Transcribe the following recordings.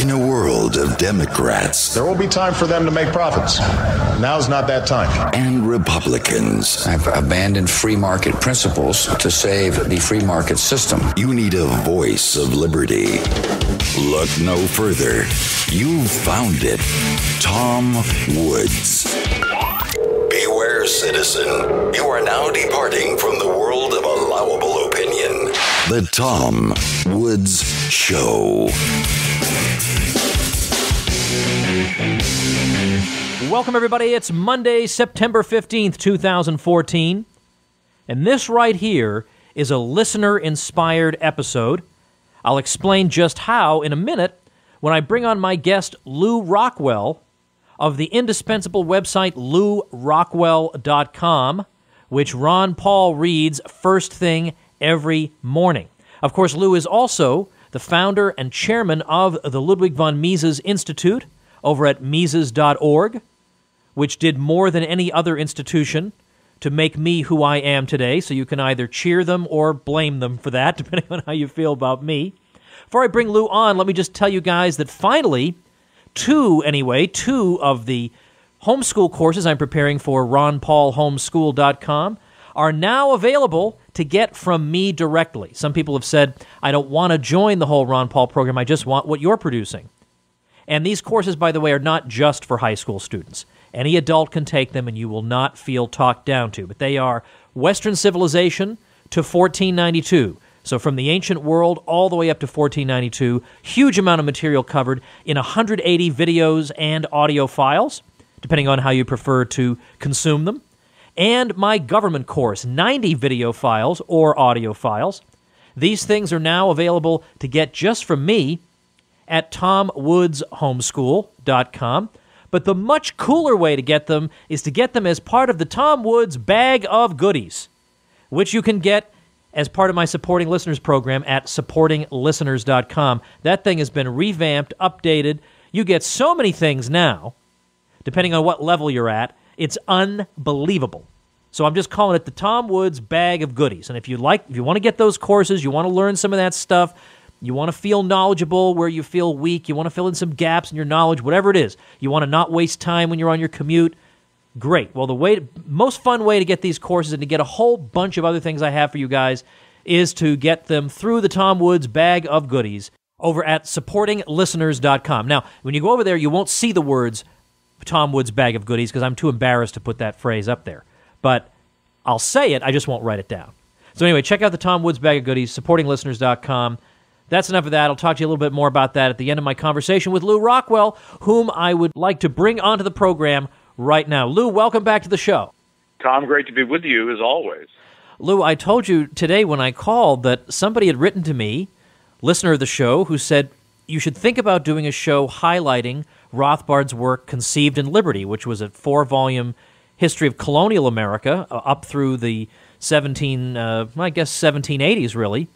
In a world of Democrats, there will be time for them to make profits. Now's not that time. And Republicans, I've abandoned free market principles to save the free market system. You need a voice of liberty. Look no further. You've found it. Tom Woods. Beware, citizen. You are now departing from the world of allowable opinion. The Tom Woods Show. Welcome, everybody. It's Monday, September 15th, 2014. And this right here is a listener-inspired episode. I'll explain just how in a minute when I bring on my guest, Lou Rockwell, of the indispensable website LouRockwell.com, which Ron Paul reads first thing every morning. Of course, Lou is also the founder and chairman of the Ludwig von Mises Institute over at Mises.org, which did more than any other institution to make me who I am today, so you can either cheer them or blame them for that, depending on how you feel about me. Before I bring Lou on, let me just tell you guys that finally, two of the homeschool courses I'm preparing for RonPaulHomeschool.com are now available to get from me directly. Some people have said, I don't want to join the whole Ron Paul program, I just want what you're producing. And these courses, by the way, are not just for high school students. Any adult can take them and you will not feel talked down to. But they are Western Civilization to 1492. So from the ancient world all the way up to 1492, huge amount of material covered in 180 videos and audio files, depending on how you prefer to consume them. And my government course, 90 video files or audio files. These things are now available to get just from me at TomWoodsHomeschool.com. But the much cooler way to get them is to get them as part of the Tom Woods Bag of Goodies, which you can get as part of my Supporting Listeners program at SupportingListeners.com. That thing has been revamped, updated. You get so many things now, depending on what level you're at. It's unbelievable. So I'm just calling it the Tom Woods Bag of Goodies. And if you want to get those courses, you want to learn some of that stuff, you want to feel knowledgeable where you feel weak, you want to fill in some gaps in your knowledge, whatever it is, you want to not waste time when you're on your commute, great. Well, the most fun way to get these courses and to get a whole bunch of other things I have for you guys is to get them through the Tom Woods Bag of Goodies over at SupportingListeners.com. Now, when you go over there, you won't see the words Tom Woods Bag of Goodies because I'm too embarrassed to put that phrase up there. But I'll say it, I just won't write it down. So anyway, check out the Tom Woods Bag of Goodies, SupportingListeners.com. That's enough of that. I'll talk to you a little bit more about that at the end of my conversation with Lou Rockwell, whom I would like to bring onto the program right now. Lou, welcome back to the show. Tom, great to be with you, as always. Lou, I told you today when I called that somebody had written to me, listener of the show, who said you should think about doing a show highlighting Rothbard's work, Conceived in Liberty, which was a 4-volume history of colonial America up through the 1780s, really.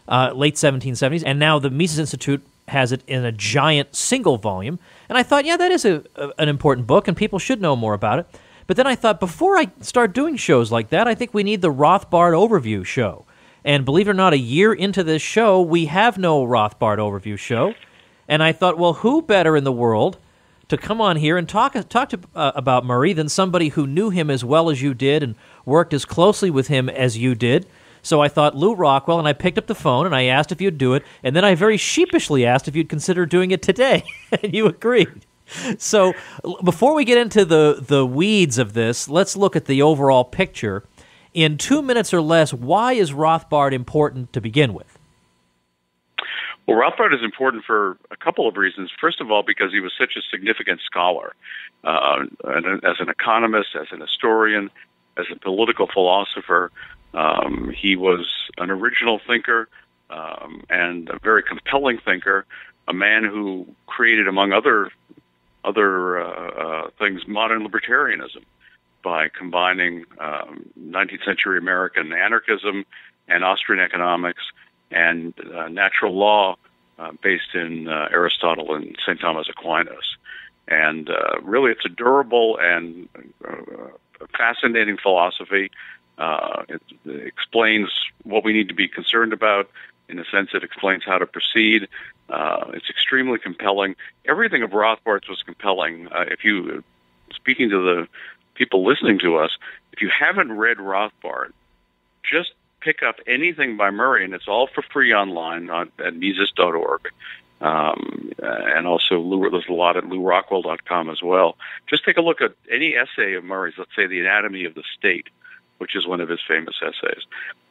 Late 1770s, and now the Mises Institute has it in a giant single volume. And I thought, yeah, that is an important book, and people should know more about it. But then I thought, before I start doing shows like that, I think we need the Rothbard Overview show. And believe it or not, a year into this show, we have no Rothbard Overview show. And I thought, well, who better in the world to come on here and talk about Murray than somebody who knew him as well as you did and worked as closely with him as you did? So I thought Lou Rockwell, and I picked up the phone, and I asked if you'd do it, and then I very sheepishly asked if you'd consider doing it today, and you agreed. So before we get into the weeds of this, let's look at the overall picture. In 2 minutes or less, why is Rothbard important to begin with? Well, Rothbard is important for a couple of reasons. First of all, because he was such a significant scholar, as an economist, as an historian, as a political philosopher. He was an original thinker and a very compelling thinker, a man who created, among other things, modern libertarianism by combining 19th century American anarchism and Austrian economics and natural law based in Aristotle and St. Thomas Aquinas. And really, it's a durable and fascinating philosophy. It explains what we need to be concerned about In a sense, it explains how to proceed. It's extremely compelling. Everything of Rothbard's was compelling. Speaking to the people listening to us, if you haven't read Rothbard, just pick up anything by Murray, and it's all for free online at Mises.org. And also there's a lot at LouRockwell.com as well. Just take a look at any essay of Murray's, let's say The Anatomy of the State, which is one of his famous essays.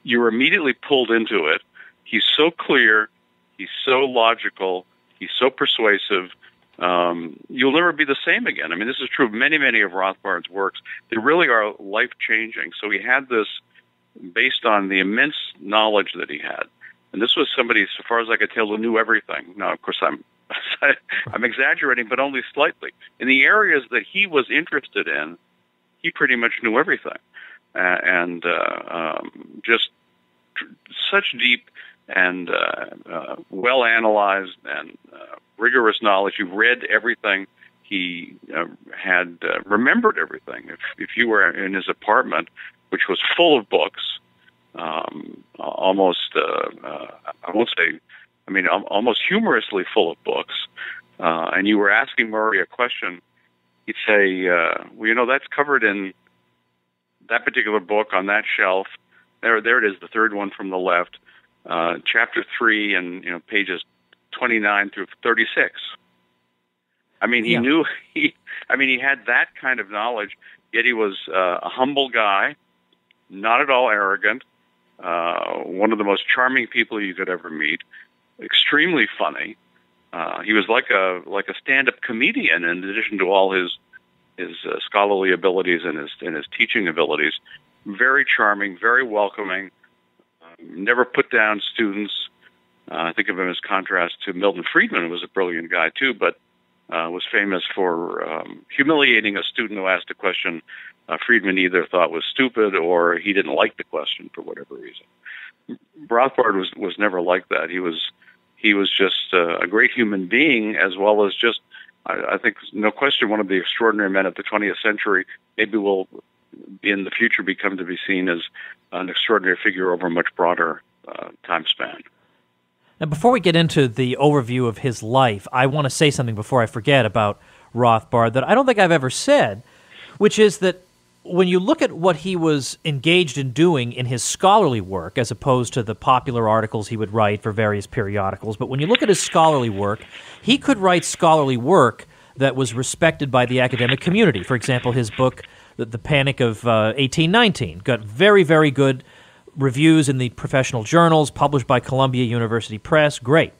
You're immediately pulled into it. He's so clear, he's so logical, he's so persuasive, you'll never be the same again. I mean, this is true of many, many of Rothbard's works. They really are life-changing. So he had this based on the immense knowledge that he had. And this was somebody, so far as I could tell, who knew everything. Now, of course, I'm exaggerating, but only slightly. In the areas that he was interested in, he pretty much knew everything. Just such deep and well-analyzed and rigorous knowledge. He read everything. He had remembered everything. If you were in his apartment, which was full of books, almost humorously full of books, and you were asking Murray a question, he'd say, that's covered in that particular book on that shelf. There it is, the third one from the left, chapter 3, and pages 29 through 36. I mean, he knew he had that kind of knowledge. Yet he was a humble guy, not at all arrogant. One of the most charming people you could ever meet. Extremely funny. He was like a stand-up comedian in addition to all his scholarly abilities and his teaching abilities. Very charming, very welcoming. Never put down students. I think of him as contrast to Milton Friedman, who was a brilliant guy too, but was famous for humiliating a student who asked a question Friedman either thought was stupid or he didn't like the question for whatever reason. Rothbard was never like that. He was just a great human being, as well as just, I think, no question, one of the extraordinary men of the 20th century. Maybe will in the future become to be seen as an extraordinary figure over a much broader time span. Now, before we get into the overview of his life, I want to say something before I forget about Rothbard that I don't think I've ever said, which is that when you look at what he was engaged in doing in his scholarly work, as opposed to the popular articles he would write for various periodicals, but when you look at his scholarly work, he could write scholarly work that was respected by the academic community. For example, his book, The Panic of 1819, got very, very good reviews in the professional journals, published by Columbia University Press. Great.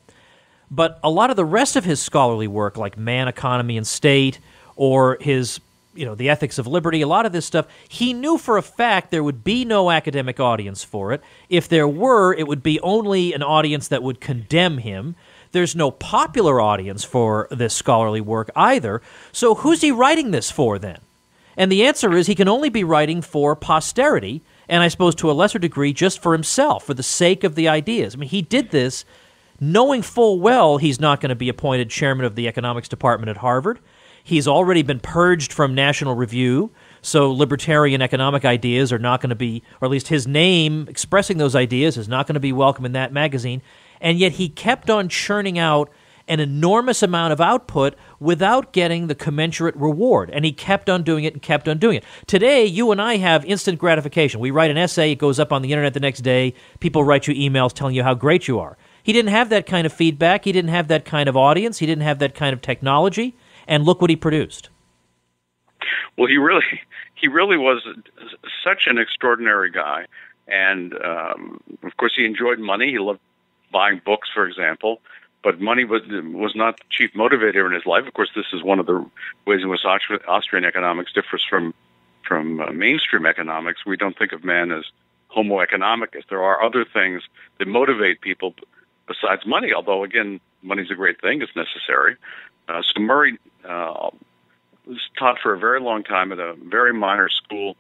But a lot of the rest of his scholarly work, like Man, Economy, and State, or his, The Ethics of Liberty, a lot of this stuff, he knew for a fact there would be no academic audience for it. If there were, it would be only an audience that would condemn him. There's no popular audience for this scholarly work either. So who's he writing this for then? And the answer is he can only be writing for posterity, and I suppose to a lesser degree just for himself, for the sake of the ideas. I mean, he did this knowing full well he's not going to be appointed chairman of the economics department at Harvard. He's already been purged from National Review, so libertarian economic ideas are not going to be, or at least his name expressing those ideas is not going to be welcome in that magazine. And yet he kept on churning out an enormous amount of output without getting the commensurate reward. And he kept on doing it and kept on doing it. Today, you and I have instant gratification. We write an essay, it goes up on the internet the next day, people write you emails telling you how great you are. He didn't have that kind of feedback, he didn't have that kind of audience, he didn't have that kind of technology, and look what he produced. Well, he really was such an extraordinary guy. And, of course, he enjoyed money. He loved buying books, for example. But money was not the chief motivator in his life. Of course, this is one of the ways in which Austrian economics differs from mainstream economics. We don't think of man as homo economicus. There are other things that motivate people besides money, although, again, money's a great thing. It's necessary. So Murray was taught for a very long time at a very minor school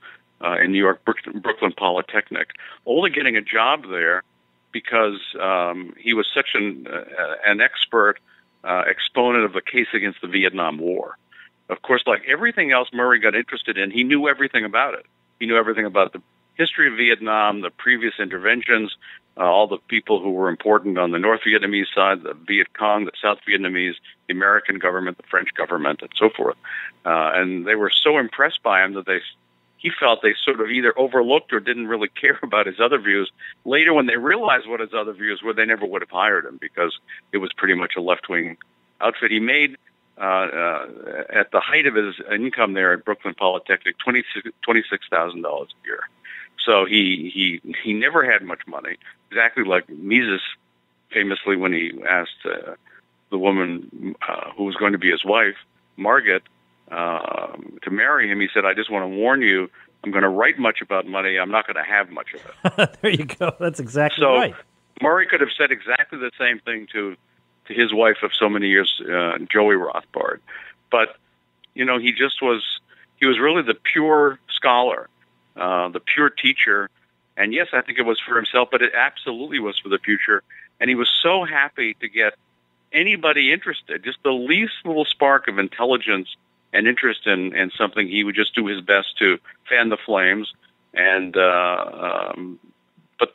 in New York, Brooklyn Polytechnic, only getting a job there because he was such an expert exponent of the case against the Vietnam War. Of course, like everything else Murray got interested in, he knew everything about it. He knew everything about the history of Vietnam, the previous interventions, all the people who were important on the North Vietnamese side, the Viet Cong, the South Vietnamese, the American government, the French government, and so forth. And they were so impressed by him that he felt they sort of either overlooked or didn't really care about his other views. Later, when they realized what his other views were, they never would have hired him because it was pretty much a left-wing outfit. He made, at the height of his income there at Brooklyn Polytechnic, $26,000 a year. So he never had much money, exactly like Mises famously when he asked the woman who was going to be his wife, Margaret, to marry him. He said, "I just want to warn you, I'm going to write much about money. I'm not going to have much of it." There you go. That's exactly right. Murray could have said exactly the same thing to his wife of so many years, Joey Rothbard. But, he was really the pure scholar, the pure teacher. And yes, I think it was for himself, but it absolutely was for the future. And he was so happy to get anybody interested, just the least little spark of intelligence and interest in something. He would just do his best to fan the flames. And but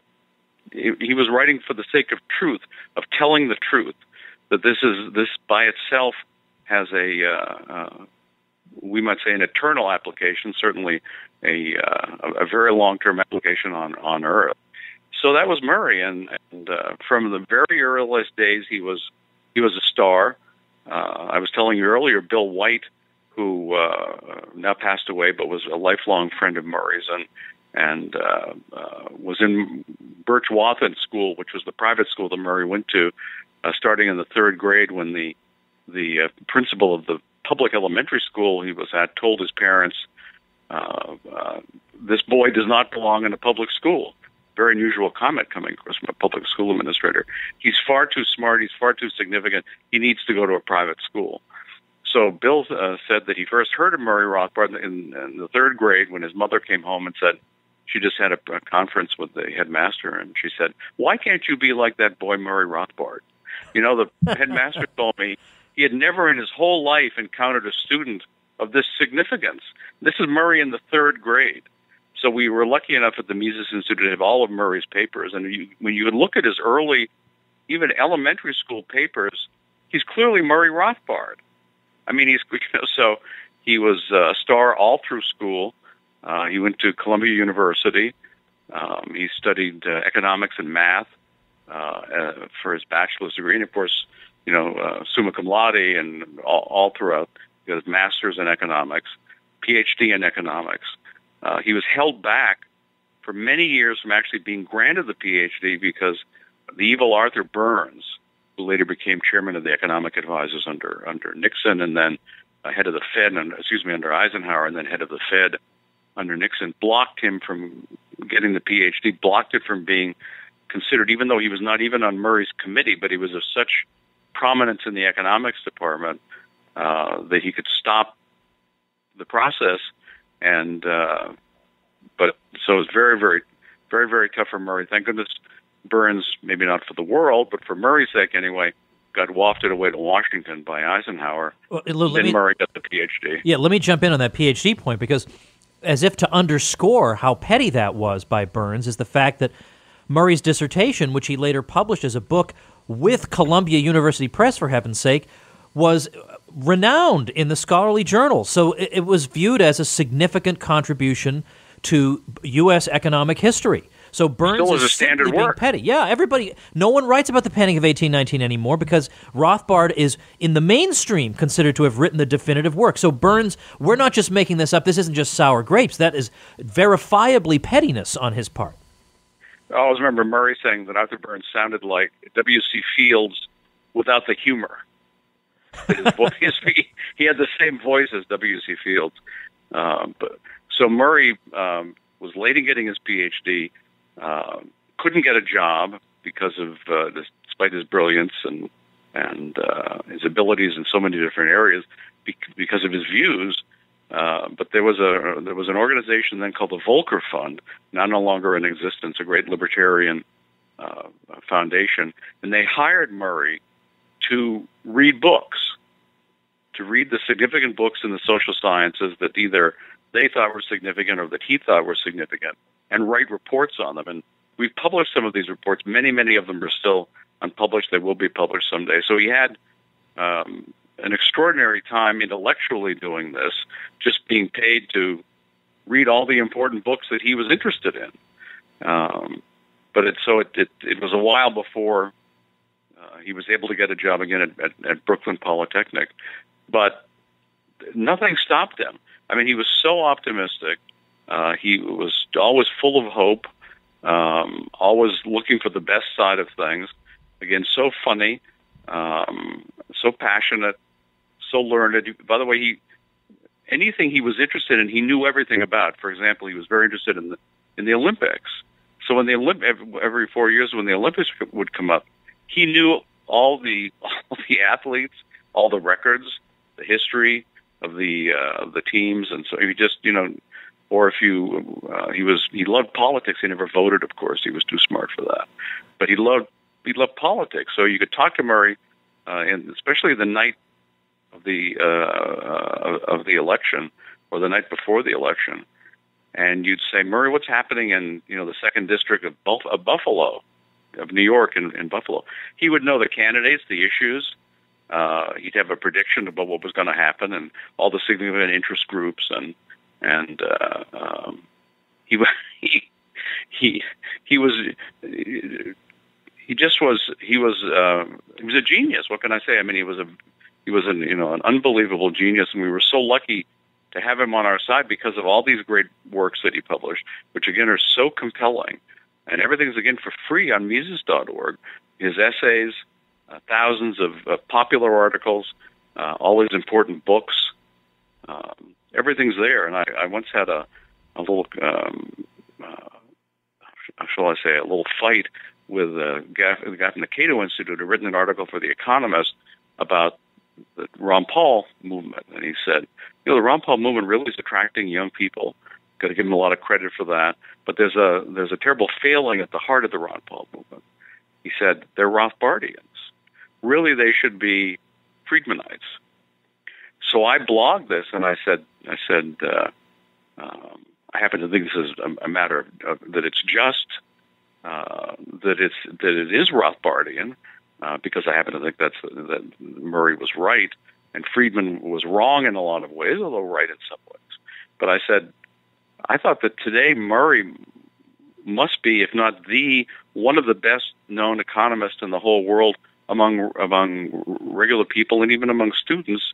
he was writing for the sake of truth, of telling the truth. That this by itself has we might say an eternal application, certainly a very long-term application on Earth. So that was Murray, and from the very earliest days, he was a star. I was telling you earlier, Bill White, who now passed away, but was a lifelong friend of Murray's, and was in Birch Wathen School, which was the private school that Murray went to, starting in the third grade, when the principal of the public elementary school he was at told his parents, "This boy does not belong in a public school." Very unusual comment coming from a public school administrator. He's far too smart. He's far too significant. He needs to go to a private school. So Bill said that he first heard of Murray Rothbard in the third grade when his mother came home and said she just had a conference with the headmaster, and she said, "Why can't you be like that boy Murray Rothbard?" The headmaster told me he had never in his whole life encountered a student of this significance. This is Murray in the third grade. So we were lucky enough at the Mises Institute to have all of Murray's papers. And when you look at his early, even elementary school papers, he's clearly Murray Rothbard. I mean, so he was a star all through school. He went to Columbia University. He studied economics and math for his bachelor's degree, and of course, summa cum laude, and all throughout. He got his master's in economics, PhD in economics. He was held back for many years from actually being granted the PhD because the evil Arthur Burns, who later became chairman of the economic advisors under Nixon, and then head of the Fed, under Eisenhower, and then head of the Fed under Nixon, blocked him from getting the PhD, blocked it from being considered, even though he was not even on Murray's committee, but he was of such prominence in the economics department that he could stop the process. And but so it was very, very, very, very tough for Murray. Thank goodness Burns, maybe not for the world, but for Murray's sake anyway, got wafted away to Washington by Eisenhower. Well, then Murray got the PhD. Yeah, let me jump in on that PhD point, because as if to underscore how petty that was by Burns is the fact that Murray's dissertation, which he later published as a book with Columbia University Press, for heaven's sake, was renowned in the scholarly journals. So it was viewed as a significant contribution to U.S. economic history. So Burns still is a standard work. Petty. Yeah, no one writes about the Panic of 1819 anymore because Rothbard is, in the mainstream, considered to have written the definitive work. So Burns, we're not just making this up. This isn't just sour grapes. That is verifiably pettiness on his part. I always remember Murray saying that Arthur Burns sounded like W.C. Fields without the humor. His voice, he had the same voice as W.C. Fields. So Murray was late in getting his PhD, couldn't get a job because of despite his brilliance and his abilities in so many different areas because of his views. But there was an organization then called the Volcker Fund, now no longer in existence, a great libertarian foundation, and they hired Murray to read books, to read the significant books in the social sciences that either they thought were significant or that he thought were significant, and write reports on them. And we've published some of these reports. Many of them are still unpublished. They will be published someday. So he had an extraordinary time intellectually doing this, just being paid to read all the important books that he was interested in. But it was a while before he was able to get a job again at Brooklyn Polytechnic. But nothing stopped him. I mean, he was so optimistic. He was always full of hope, always looking for the best side of things. Again, so funny, so passionate, so learned. By the way, anything he was interested in, he knew everything about. For example, he was very interested in the Olympics. So when every 4 years when the Olympics would come up, he knew all the athletes, all the records, the history of the teams, and so he just or if he loved politics. He never voted, of course. He was too smart for that, but he loved politics. So you could talk to Murray, and especially the night of the election or the night before the election, and you'd say, Murray, what's happening in the second district of Buffalo, of New York, in Buffalo? He would know the candidates, the issues. He'd have a prediction about what was going to happen and all the significant interest groups, and he was a genius. What can I say? I mean, he was an unbelievable genius, and we were so lucky to have him on our side because of all these great works that he published, which again are so compelling, and everything's again for free on Mises.org. His essays, thousands of popular articles, all his important books, everything's there. And I once had a little, shall I say, a little fight with the guy from the Cato Institute who had written an article for The Economist about the Ron Paul movement. And he said, the Ron Paul movement really is attracting young people. Got to give him a lot of credit for that. But there's a terrible failing at the heart of the Ron Paul movement. He said, they're Rothbardians. Really, they should be Friedmanites. So I blogged this, and I said, I happen to think this is a matter of that it's just that it is Rothbardian, because I happen to think that Murray was right and Friedman was wrong in a lot of ways, although right in some ways. But I said, I thought that today Murray must be, if not one of the best known economists in the whole world among regular people and even among students.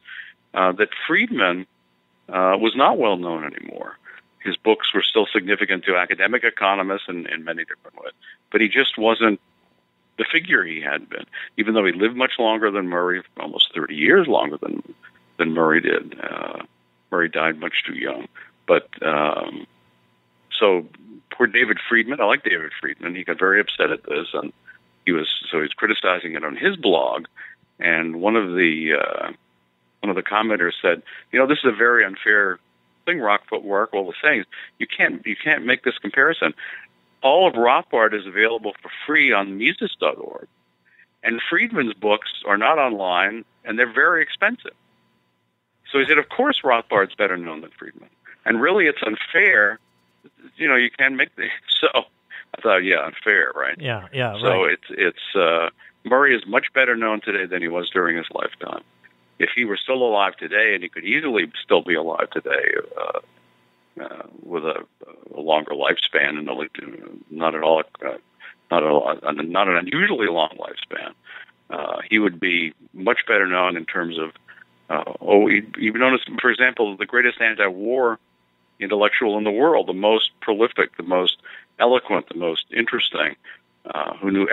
That Friedman was not well known anymore. His books were still significant to academic economists in many different ways, but he just wasn't the figure he had been, even though he lived much longer than Murray, almost 30 years longer than Murray did. Murray died much too young. But so poor David Friedman, I like David Friedman, he got very upset at this, and he's criticizing it on his blog, and one of the commenters said, this is a very unfair thing Rockwell was saying. You can't make this comparison. All of Rothbard is available for free on Mises.org, and Friedman's books are not online, and they're very expensive. So he said, of course Rothbard's better known than Friedman, and really it's unfair. You can't make the so. I thought, yeah, unfair, right? Yeah, so right. it's Murray is much better known today than he was during his lifetime. If he were still alive today, and he could easily still be alive today with a longer lifespan, and not an unusually long lifespan, he would be much better known in terms of you've noticed, for example, the greatest anti-war intellectual in the world, the most prolific, the most eloquent, the most interesting, who knew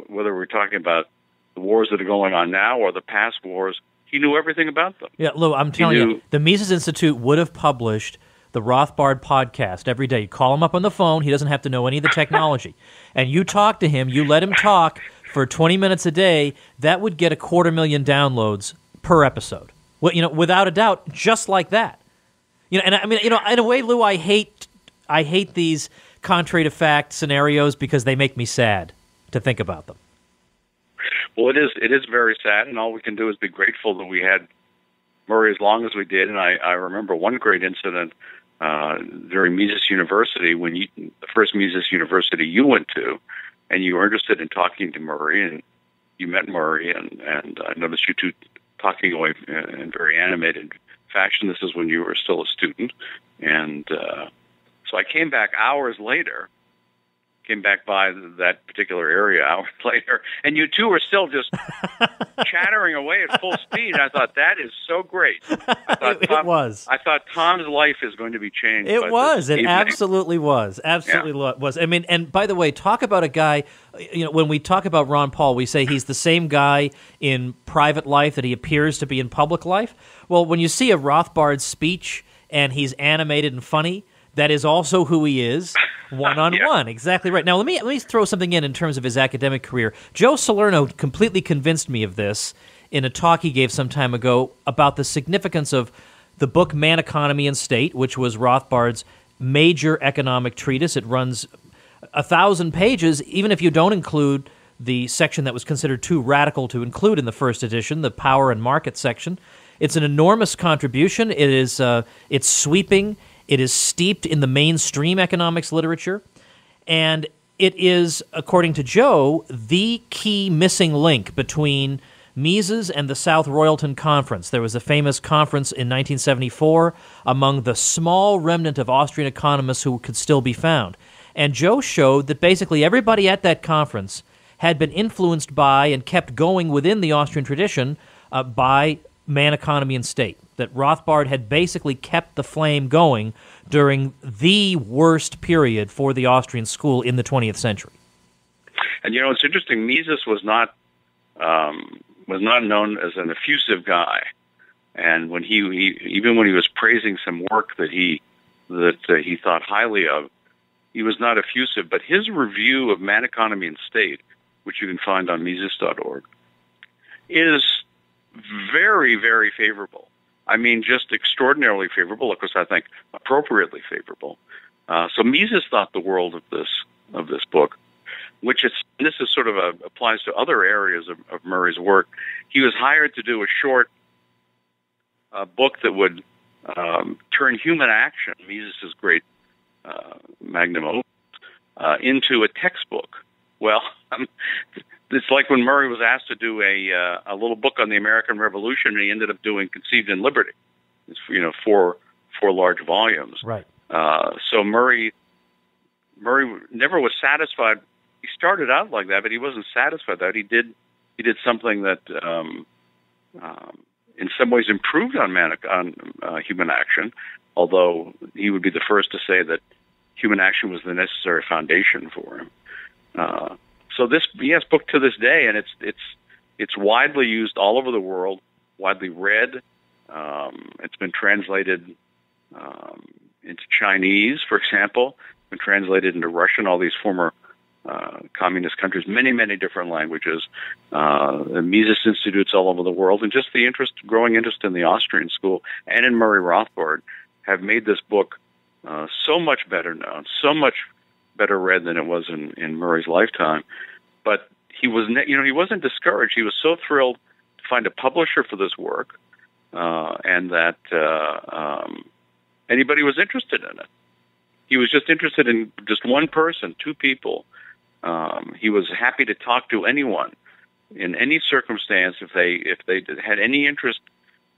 whether we're talking about the wars that are going on now or the past wars. He knew everything about them. Yeah, Lou, I'm telling you, the Mises Institute would have published the Rothbard podcast every day. You call him up on the phone. He doesn't have to know any of the technology. And you talk to him. You let him talk for 20 minutes a day. That would get 250,000 downloads per episode. Well, without a doubt, just like that. And I mean, in a way, Lou, I hate these contrary to fact scenarios because they make me sad to think about them. Well, it is very sad, and all we can do is be grateful that we had Murray as long as we did. And I remember one great incident during Mises University, the first Mises University you went to, and you were interested in talking to Murray, and you met Murray, and I noticed you two talking away in very animated fashion. This is when you were still a student, and so I came back hours later. Came back by that particular area hours later, and you two were still just chattering away at full speed. I thought, that is so great. It was. I thought Tom's life is going to be changed. It was. It evening. Absolutely was. Absolutely was. I mean, and by the way, talk about a guy, when we talk about Ron Paul, we say he's the same guy in private life that he appears to be in public life. Well, when you see a Rothbard speech and he's animated and funny, that is also who he is, one-on-one. Yeah. Exactly right. Now, let me throw something in terms of his academic career. Joe Salerno completely convinced me of this in a talk he gave some time ago about the significance of the book Man, Economy, and State, which was Rothbard's major economic treatise. It runs 1,000 pages, even if you don't include the section that was considered too radical to include in the first edition, the power and market section. It's an enormous contribution. It is it's sweeping. It is steeped in the mainstream economics literature, and it is, according to Joe, the key missing link between Mises and the South Royalton Conference. There was a famous conference in 1974 among the small remnant of Austrian economists who could still be found. And Joe showed that basically everybody at that conference had been influenced by and kept going within the Austrian tradition by Man, Economy, and State. That Rothbard had basically kept the flame going during the worst period for the Austrian school in the 20th century. And it's interesting. Mises was not known as an effusive guy, and when even when he was praising some work that he thought highly of, he was not effusive. But his review of Man, Economy, and State, which you can find on Mises.org, is very, very favorable. I mean, just extraordinarily favorable. Of course, I think appropriately favorable. So Mises thought the world of this book, this is sort of applies to other areas of Murray's work. He was hired to do a short book that would turn human action, Mises' great magnum opus, into a textbook. Well, it's like when Murray was asked to do a little book on the American Revolution, and he ended up doing Conceived in Liberty. It's four large volumes. Right. So Murray never was satisfied. He started out like that, but he wasn't satisfied with that. He did something that in some ways improved on human action, although he would be the first to say that human action was the necessary foundation for him. So this book to this day, and it's widely used all over the world, widely read. It's been translated into Chinese, for example, been translated into Russian, all these former communist countries, many different languages, Mises Institutes all over the world, and just the growing interest in the Austrian school and in Murray Rothbard have made this book so much better known, so much better read than it was in Murray's lifetime. But he wasn't discouraged. He was so thrilled to find a publisher for this work, and that anybody was interested in it. He was just interested in just one person, two people. He was happy to talk to anyone in any circumstance if they had any interest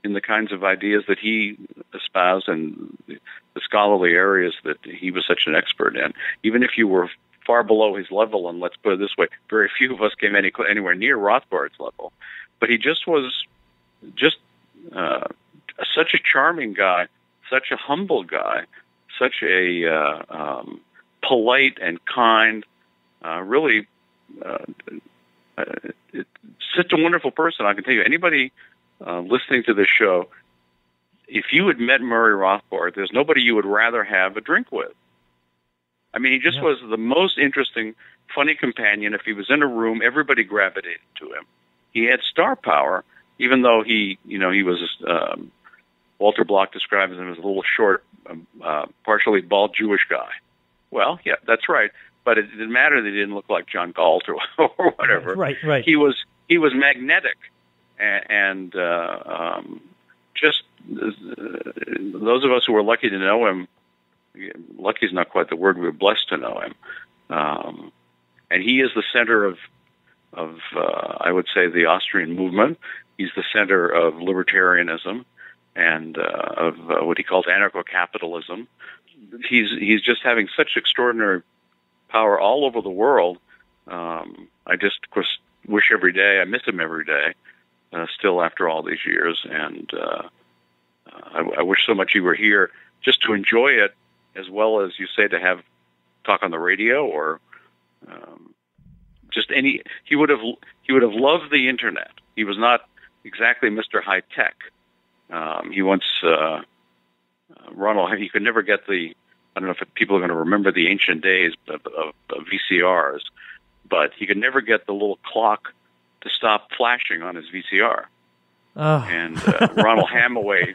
in the kinds of ideas that he espoused and the scholarly areas that he was such an expert in. Even if you were far below his level, and let's put it this way, very few of us came anywhere near Rothbard's level. But he just was such a charming guy, such a humble guy, such a polite and kind, really such a wonderful person. I can tell you, anybody listening to this show, if you had met Murray Rothbard, there's nobody you would rather have a drink with. I mean, he just was the most interesting, funny companion. If he was in a room, everybody gravitated to him. He had star power, even though he was, Walter Block describes him as a little short, partially bald Jewish guy. Well, yeah, that's right. But it didn't matter that he didn't look like John Galt or whatever. Right. He was magnetic, and just those of us who were lucky to know him lucky is not quite the word. We were blessed to know him. And he is the center of I would say, the Austrian movement. He's the center of libertarianism and of what he calls anarcho-capitalism. He's just having such extraordinary power all over the world. I just, of course, wish every day, I miss him every day, still after all these years. And I wish so much he were here just to enjoy it, as well as, you say, to have talk on the radio or just any. He would have loved the internet. He was not exactly Mr. High Tech. He once Ronald. He could never get the. I don't know if people are going to remember the ancient days of VCRs, but he could never get the little clock to stop flashing on his VCR. Oh. And Ronald Hammaway,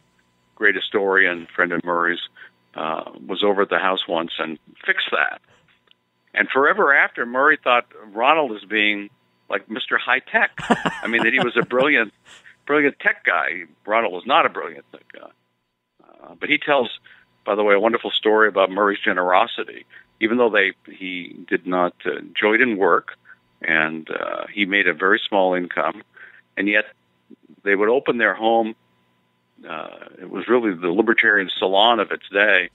great historian, friend of Murray's, was over at the house once and fixed that. And forever after, Murray thought Ronald as being like Mr. High Tech. I mean, that he was a brilliant tech guy. Ronald was not a brilliant tech guy. But he tells, by the way, a wonderful story about Murray's generosity. Even though he did not, Joey didn't work, and he made a very small income, and yet they would open their home. It was really the libertarian salon of its day.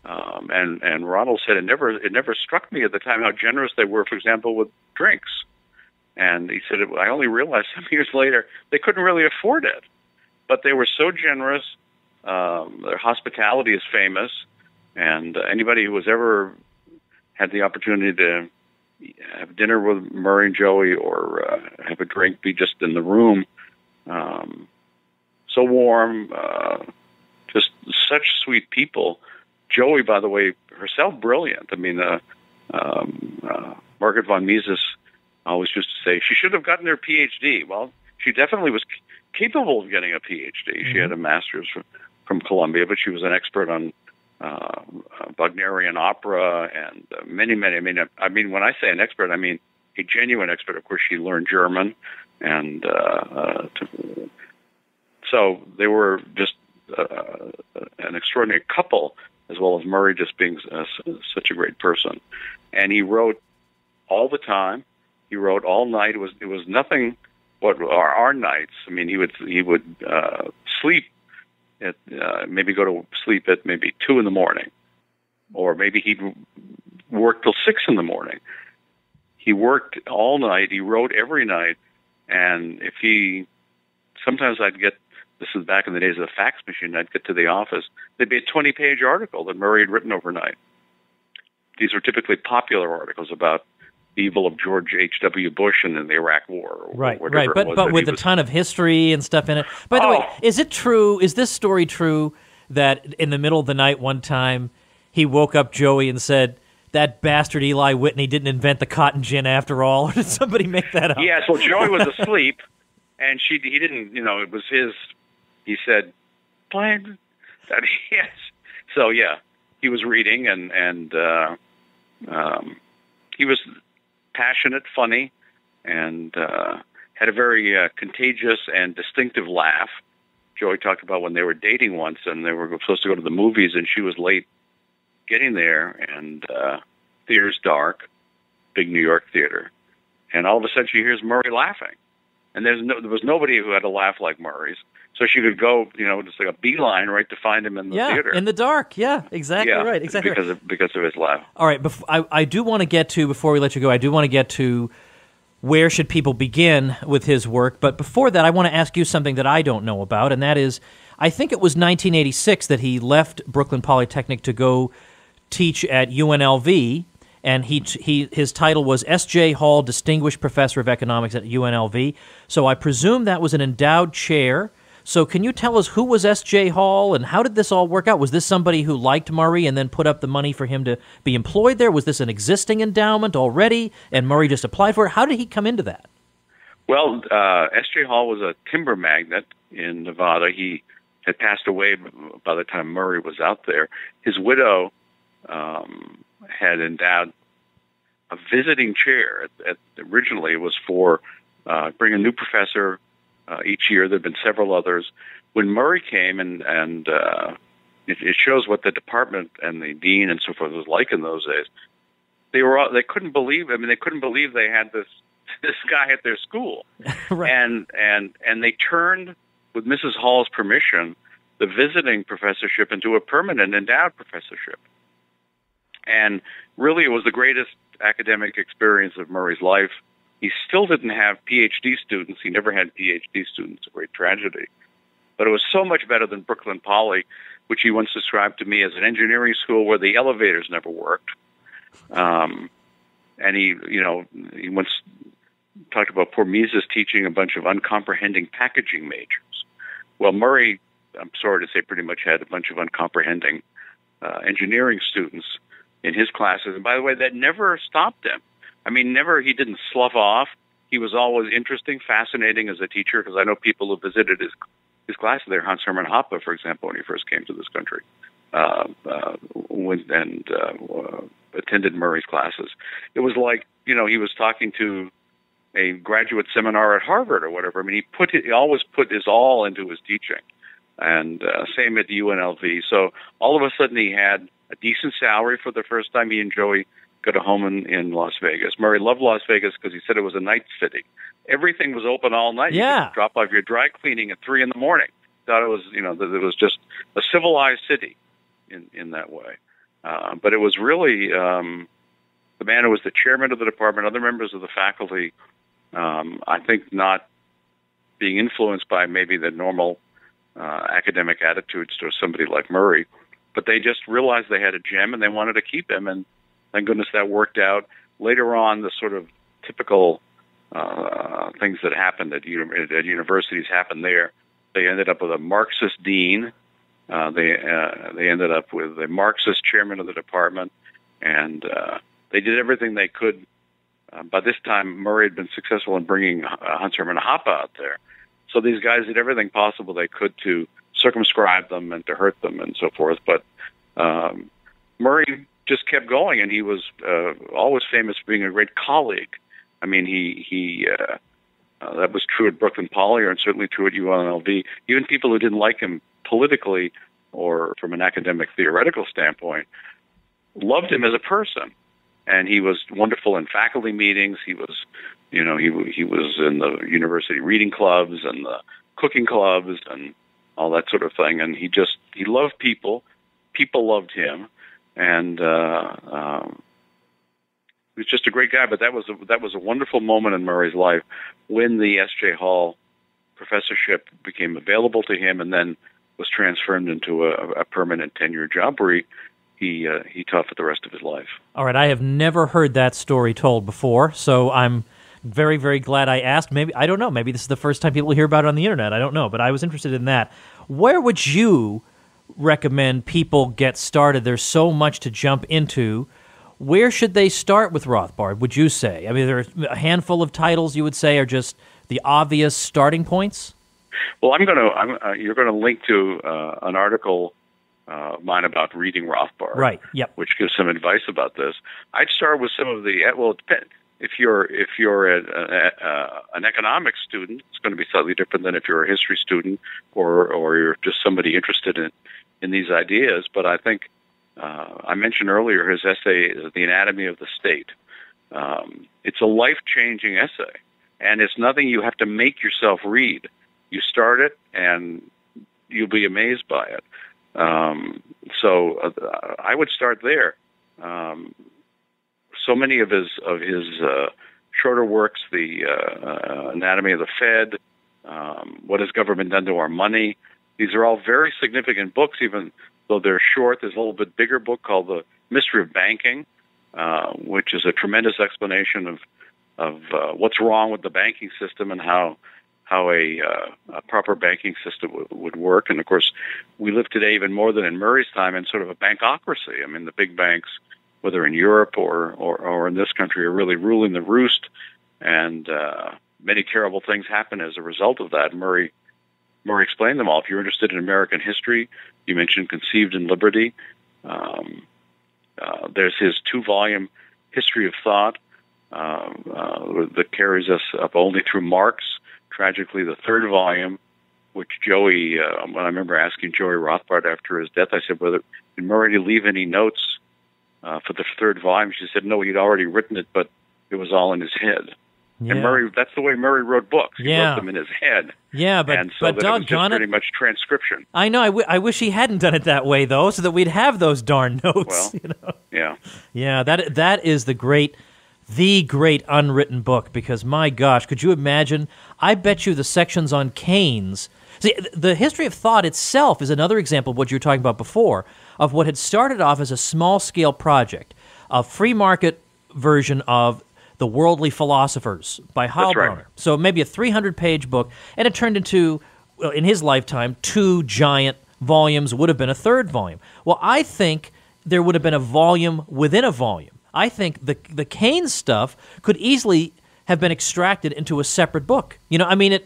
And Ronald said it never struck me at the time how generous they were, for example, with drinks. And he said, I only realized some years later they couldn't really afford it, but they were so generous. Their hospitality is famous, and anybody who has ever had the opportunity to have dinner with Murray and Joey or have a drink, be just in the room, so warm, just such sweet people. Joey, by the way, herself brilliant. I mean, Margaret von Mises always used to say she should have gotten her PhD. Well, she definitely was capable of getting a PhD. Mm-hmm. She had a master's from Columbia, but she was an expert on Wagnerian opera and many. I mean, when I say an expert, I mean a genuine expert. Of course, she learned German, and so they were just an extraordinary couple, as well as Murray just being such a great person. And he wrote all the time. He wrote all night. It was nothing but our nights. I mean, he would sleep at maybe go to sleep at maybe 2 a.m, or maybe he'd work till 6 a.m. He worked all night. He wrote every night, and sometimes I'd get. This is back in the days of the fax machine. I'd get to the office. There'd be a 20-page article that Murray had written overnight. These were typically popular articles about the evil of George H.W. Bush and in the Iraq War. Or right. But with a ton of history and stuff in it. By the way, is it true? Is this story true that in the middle of the night one time he woke up Joey and said, "That bastard Eli Whitney didn't invent the cotton gin after all"? Or did somebody make that up? Yes. Well, Joey was asleep, and he didn't. It was his. He said, "Plan." Yes. So yeah, he was reading, and he was passionate, funny, and had a very contagious and distinctive laugh. Joey talked about when they were dating once, and they were supposed to go to the movies, and she was late getting there, and theater's dark, big New York theater, and all of a sudden she hears Murray laughing, and there was nobody who had a laugh like Murray's. So she could go, just like a beeline right to find him in the theater. In the dark. Yeah, exactly right. Exactly because of his laugh. All right, I do want to get to, before we let you go, I do want to get to where should people begin with his work. But before that, I want to ask you something that I don't know about, and that is, I think it was 1986 that he left Brooklyn Polytechnic to go teach at UNLV, and his title was S.J. Hall, Distinguished Professor of Economics at UNLV. So I presume that was an endowed chair. So can you tell us who was S.J. Hall and how did this all work out? Was this somebody who liked Murray and then put up the money for him to be employed there? Was this an existing endowment already and Murray just applied for it? How did he come into that? Well, S.J. Hall was a timber magnate in Nevada. He had passed away by the time Murray was out there. His widow had endowed a visiting chair. Originally, it was for bring a new professor each year. There had been several others. When Murray came and it shows what the department and the dean and so forth was like in those days. They couldn't believe. I mean, they couldn't believe they had this guy at their school, Right. and they turned, with Mrs. Hall's permission, the visiting professorship into a permanent endowed professorship. And really, it was the greatest academic experience of Murray's life. He still didn't have PhD students. He never had PhD students, a great tragedy. But it was so much better than Brooklyn Poly, which he once described to me as an engineering school where the elevators never worked. And he once talked about poor Mises teaching a bunch of uncomprehending packaging majors. Well, Murray, I'm sorry to say, pretty much had a bunch of uncomprehending engineering students in his classes. And by the way, that never stopped him. I mean, he didn't slough off. He was always interesting, fascinating as a teacher, because I know people who visited his classes there. Hans Hermann Hoppe, for example, when he first came to this country, attended Murray's classes. It was like, he was talking to a graduate seminar at Harvard or whatever. I mean, he always put his all into his teaching, and same at UNLV. So all of a sudden he had a decent salary for the first time. He and Joey got a home in Las Vegas. Murray loved Las Vegas because he said it was a night city. Everything was open all night. Yeah. You could drop off your dry cleaning at 3 a.m. Thought it was, that it was just a civilized city in that way. But it was really the man who was the chairman of the department, other members of the faculty, I think not being influenced by maybe the normal academic attitudes to somebody like Murray, but they just realized they had a gem and they wanted to keep him, and thank goodness that worked out. Later on, the sort of typical things that happened at universities happened there. They ended up with a Marxist dean. They ended up with a Marxist chairman of the department, and they did everything they could. By this time, Murray had been successful in bringing Hans Hermann Hoppe out there. So these guys did everything possible they could to circumscribe them and to hurt them and so forth. But Murray just kept going, and he was always famous for being a great colleague. I mean, he that was true at Brooklyn Poly, and certainly true at UNLV. Even people who didn't like him politically or from an academic theoretical standpoint loved him as a person. And he was wonderful in faculty meetings. He was, he was in the university reading clubs and the cooking clubs and all that sort of thing. And he loved people. People loved him, and he was just a great guy. But that was a wonderful moment in Murray's life when the S.J. Hall professorship became available to him, and then was transferred into a permanent tenure job where he taught for the rest of his life. All right, I have never heard that story told before, so I'm very, very glad I asked. Maybe, I don't know, maybe this is the first time people hear about it on the internet. I don't know, but I was interested in that. Where would you recommend people get started? There's so much to jump into. Where should they start with Rothbard, would you say? I mean, there are a handful of titles you would say are just the obvious starting points? Well, you're going to link to an article mine about reading Rothbard, right? Yep. Which gives some advice about this. I'd start with some of the it depends. If you're an economics student, it's going to be slightly different than if you're a history student or you're just somebody interested in these ideas. But I think I mentioned earlier his essay, "The Anatomy of the State." It's a life-changing essay, and it's nothing you have to make yourself read. You start it, and you'll be amazed by it. So I would start there. So many of his shorter works, the Anatomy of the Fed, What Has Government Done to Our Money? These are all very significant books, even though they're short. There's a little bit bigger book called The Mystery of Banking, which is a tremendous explanation of what's wrong with the banking system and how a proper banking system would work. And, of course, we live today even more than in Murray's time in sort of a bankocracy. I mean, the big banks, whether in Europe or in this country, are really ruling the roost, and many terrible things happen as a result of that. Murray explained them all. If you're interested in American history, you mentioned Conceived in Liberty. There's his 2-volume History of Thought that carries us up only through Marx. Tragically, the 3rd volume, which Joey, when I remember asking Joey Rothbard after his death, I said, "Did Murray leave any notes for the third volume?" She said, "No, he'd already written it, but it was all in his head." Yeah. And Murray—that's the way Murray wrote books. He wrote them in his head. Yeah, but and so but that it was just doggone pretty it, much transcription. I know. I wish he hadn't done it that way, though, so that we'd have those darn notes. Well, yeah. Yeah, that is the great unwritten book, because, my gosh, could you imagine? I bet you the sections on Keynes. See, the history of thought itself is another example of what you were talking about before, of what had started off as a small-scale project, a free market version of The Worldly Philosophers by Heilbronner. Right. So maybe a 300-page book, and it turned into, in his lifetime, 2 giant volumes, would have been a third volume. Well, I think there would have been a volume within a volume. I think the Keynes stuff could easily have been extracted into a separate book. You know, I mean,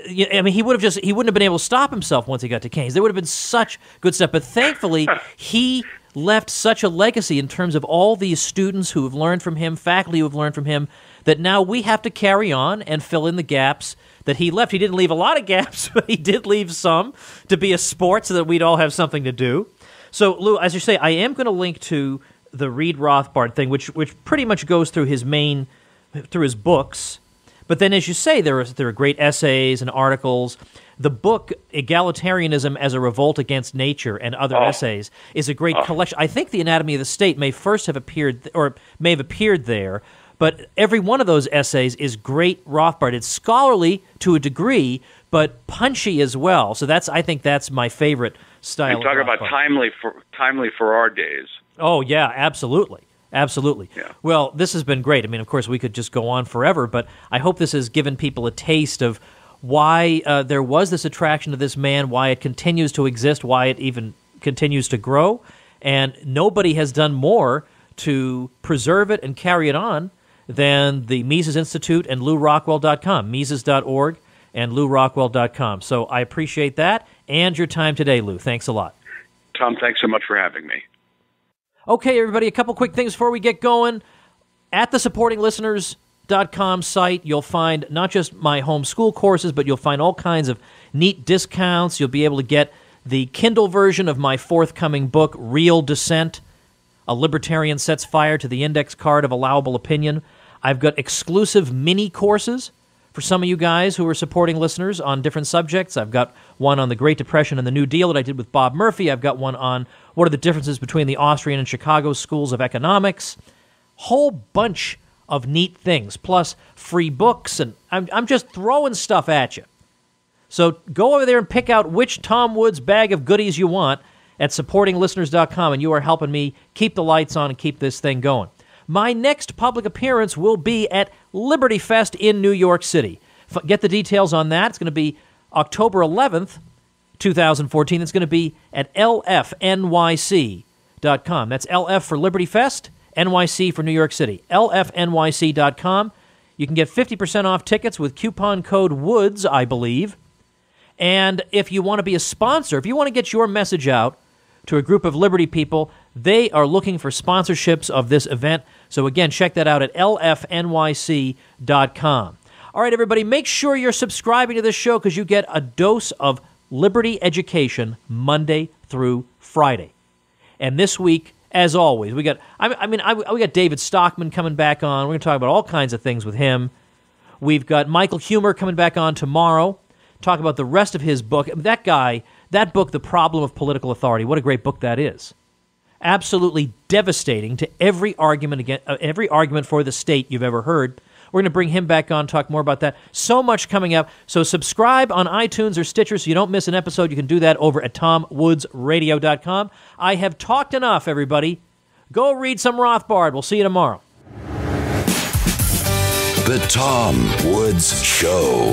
he wouldn't have been able to stop himself once he got to Keynes. There would have been such good stuff. But thankfully, he left such a legacy in terms of all these students who have learned from him, faculty who have learned from him, that now we have to carry on and fill in the gaps that he left. He didn't leave a lot of gaps, but he did leave some to be a sport so that we'd all have something to do. So, Lou, as you say, I am going to link to the Reed Rothbard thing, which pretty much goes through his books. But then, as you say, there are great essays and articles. The book Egalitarianism as a Revolt Against Nature and Other Essays is a great collection. I think The Anatomy of the State may have appeared there, but every one of those essays is great Rothbard. It's scholarly to a degree, but punchy as well. So I think that's my favorite style. And talk about timely for our days. Oh yeah, absolutely. Absolutely. Yeah. Well, this has been great. I mean, of course, we could just go on forever, but I hope this has given people a taste of why there was this attraction to this man, why it continues to exist, why it even continues to grow, and nobody has done more to preserve it and carry it on than the Mises Institute and LouRockwell.com, Mises.org and LouRockwell.com. So I appreciate that and your time today, Lou. Thanks a lot. Tom, thanks so much for having me. Okay, everybody, a couple quick things before we get going. At the supportinglisteners.com site, you'll find not just my homeschool courses, but you'll find all kinds of neat discounts. You'll be able to get the Kindle version of my forthcoming book, Real Dissent, A Libertarian Sets Fire to the Index Card of Allowable Opinion. I've got exclusive mini courses for some of you guys who are supporting listeners on different subjects. I've got one on the Great Depression and the New Deal that I did with Bob Murphy. I've got one on what are the differences between the Austrian and Chicago schools of economics. Whole bunch of neat things, plus free books, and I'm just throwing stuff at you. So go over there and pick out which Tom Woods bag of goodies you want at supportinglisteners.com, and you are helping me keep the lights on and keep this thing going. My next public appearance will be at Liberty Fest in New York City. Get the details on that. It's going to be October 11th, 2014. It's going to be at lfnyc.com. That's LF for Liberty Fest, NYC for New York City. lfnyc.com. You can get 50% off tickets with coupon code WOODS, I believe. And if you want to be a sponsor, if you want to get your message out to a group of Liberty people, they are looking for sponsorships of this event. So again, check that out at lfnyc.com. All right, everybody, make sure you're subscribing to this show because you get a dose of Liberty education Monday through Friday. And this week, as always, we got David Stockman coming back on. We're going to talk about all kinds of things with him. We've got Michael Huemer coming back on tomorrow. Talk about the rest of his book. That book, The Problem of Political Authority, what a great book that is. Absolutely devastating to every argument for the state you've ever heard. We're going to bring him back on, talk more about that. So much coming up. So subscribe on iTunes or Stitcher so you don't miss an episode. You can do that over at TomWoodsRadio.com. I have talked enough, everybody. Go read some Rothbard. We'll see you tomorrow. The Tom Woods Show.